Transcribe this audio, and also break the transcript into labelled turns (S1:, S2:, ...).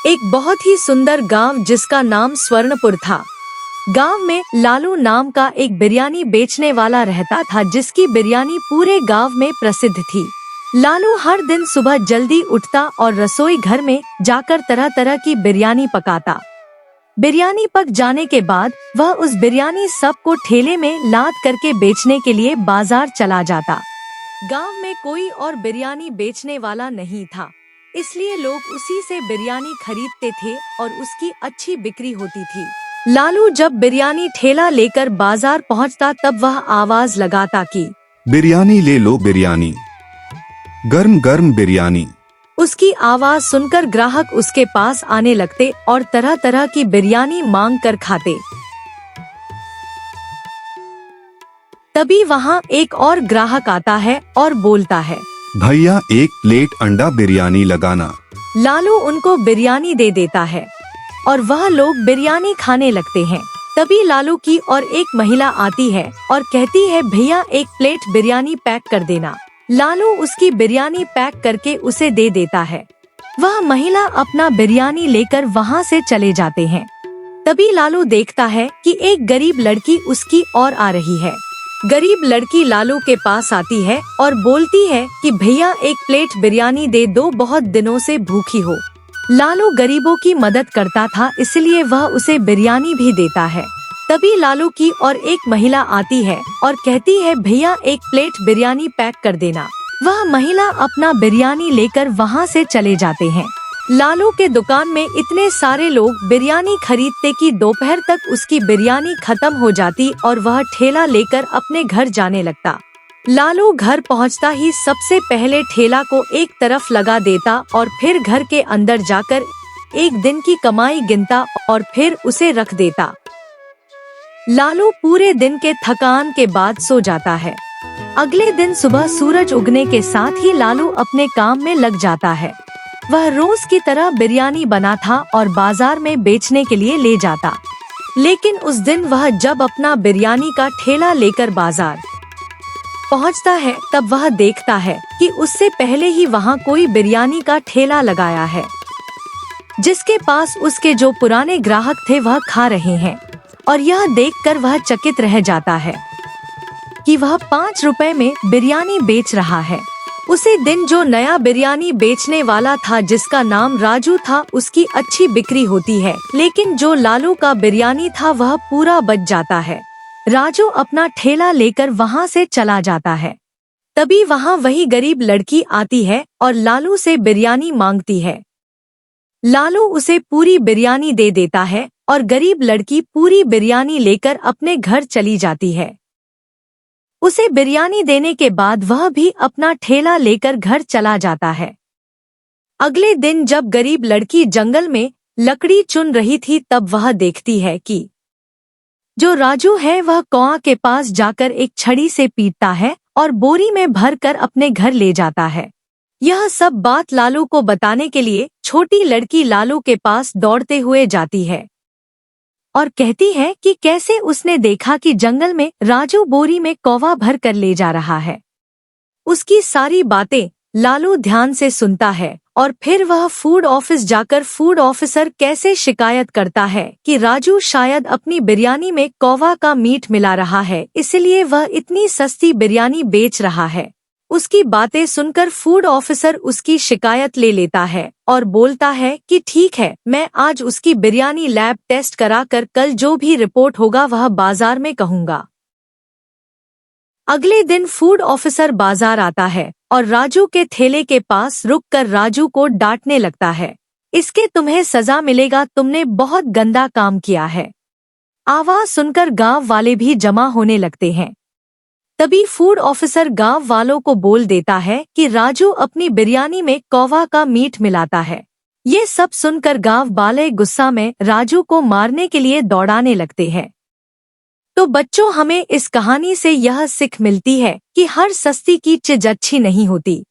S1: एक बहुत ही सुंदर गांव जिसका नाम स्वर्णपुर था। गांव में लालू नाम का एक बिरयानी बेचने वाला रहता था, जिसकी बिरयानी पूरे गांव में प्रसिद्ध थी। लालू हर दिन सुबह जल्दी उठता और रसोई घर में जाकर तरह तरह की बिरयानी पकाता। बिरयानी पक जाने के बाद वह उस बिरयानी सबको ठेले में लाद करके बेचने के लिए बाजार चला जाता। गांव में कोई और बिरयानी बेचने वाला नहीं था, इसलिए लोग उसी से बिरयानी खरीदते थे और उसकी अच्छी बिक्री होती थी। लालू जब बिरयानी ठेला लेकर बाजार पहुंचता तब वह आवाज लगाता कि
S2: बिरयानी ले लो, बिरयानी, गर्म गर्म बिरयानी।
S1: उसकी आवाज सुनकर ग्राहक उसके पास आने लगते और तरह तरह की बिरयानी मांग कर खाते। तभी वहाँ एक और ग्राहक आता है और बोलता है,
S2: भैया एक प्लेट अंडा बिरयानी लगाना।
S1: लालू उनको बिरयानी दे देता है और वह लोग बिरयानी खाने लगते हैं। तभी लालू की और एक महिला आती है और कहती है, भैया एक प्लेट बिरयानी पैक कर देना। लालू उसकी बिरयानी पैक करके उसे दे देता है। वह महिला अपना बिरयानी लेकर वहाँ से चले जाते हैं। तभी लालू देखता है कि एक गरीब लड़की उसकी ओर आ रही है। गरीब लड़की लालू के पास आती है और बोलती है कि भैया एक प्लेट बिरयानी दे दो, बहुत दिनों से भूखी हो। लालू गरीबों की मदद करता था, इसलिए वह उसे बिरयानी भी देता है। तभी लालू की और एक महिला आती है और कहती है, भैया एक प्लेट बिरयानी पैक कर देना। वह महिला अपना बिरयानी लेकर वहाँ से चले जाते हैं। लालू के दुकान में इतने सारे लोग बिरयानी खरीदते कि दोपहर तक उसकी बिरयानी खत्म हो जाती और वह ठेला लेकर अपने घर जाने लगता। लालू घर पहुंचता ही सबसे पहले ठेला को एक तरफ लगा देता और फिर घर के अंदर जाकर एक दिन की कमाई गिनता और फिर उसे रख देता। लालू पूरे दिन के थकान के बाद सो जाता है। अगले दिन सुबह सूरज उगने के साथ ही लालू अपने काम में लग जाता है। वह रोज की तरह बिरयानी बना था और बाजार में बेचने के लिए ले जाता। लेकिन उस दिन वह जब अपना बिरयानी का ठेला लेकर बाजार पहुंचता है तब वह देखता है कि उससे पहले ही वहां कोई बिरयानी का ठेला लगाया है, जिसके पास उसके जो पुराने ग्राहक थे वह खा रहे हैं। और यह देखकर वह चकित रह जाता है कि वह 5 रुपए में बिरयानी बेच रहा है। उसी दिन जो नया बिरयानी बेचने वाला था, जिसका नाम राजू था, उसकी अच्छी बिक्री होती है, लेकिन जो लालू का बिरयानी था वह पूरा बच जाता है। राजू अपना ठेला लेकर वहाँ से चला जाता है। तभी वहाँ वही गरीब लड़की आती है और लालू से बिरयानी मांगती है। लालू उसे पूरी बिरयानी दे देता है और गरीब लड़की पूरी बिरयानी लेकर अपने घर चली जाती है। उसे बिरयानी देने के बाद वह भी अपना ठेला लेकर घर चला जाता है। अगले दिन जब गरीब लड़की जंगल में लकड़ी चुन रही थी तब वह देखती है कि जो राजू है वह कौआ के पास जाकर एक छड़ी से पीटता है और बोरी में भरकर अपने घर ले जाता है। यह सब बात लालू को बताने के लिए छोटी लड़की लालू के पास दौड़ते हुए जाती है और कहती है कि कैसे उसने देखा कि जंगल में राजू बोरी में कौवा भर कर ले जा रहा है। उसकी सारी बातें लालू ध्यान से सुनता है और फिर वह फूड ऑफिस जाकर फूड ऑफिसर कैसे शिकायत करता है कि राजू शायद अपनी बिरयानी में कौवा का मीट मिला रहा है, इसलिए वह इतनी सस्ती बिरयानी बेच रहा है। उसकी बातें सुनकर फूड ऑफिसर उसकी शिकायत ले लेता है और बोलता है कि ठीक है, मैं आज उसकी बिरयानी लैब टेस्ट कराकर कल जो भी रिपोर्ट होगा वह बाजार में कहूँगा। अगले दिन फूड ऑफिसर बाजार आता है और राजू के ठेले के पास रुककर राजू को डांटने लगता है, इसके तुम्हें सजा मिलेगा, तुमने बहुत गंदा काम किया है। आवाज सुनकर गांव वाले भी जमा होने लगते हैं। तभी फूड ऑफिसर गांव वालों को बोल देता है कि राजू अपनी बिरयानी में कौवा का मीट मिलाता है। ये सब सुनकर गांव वाले गुस्सा में राजू को मारने के लिए दौड़ाने लगते हैं। तो बच्चों, हमें इस कहानी से यह सीख मिलती है कि हर सस्ती की चीज अच्छी नहीं होती।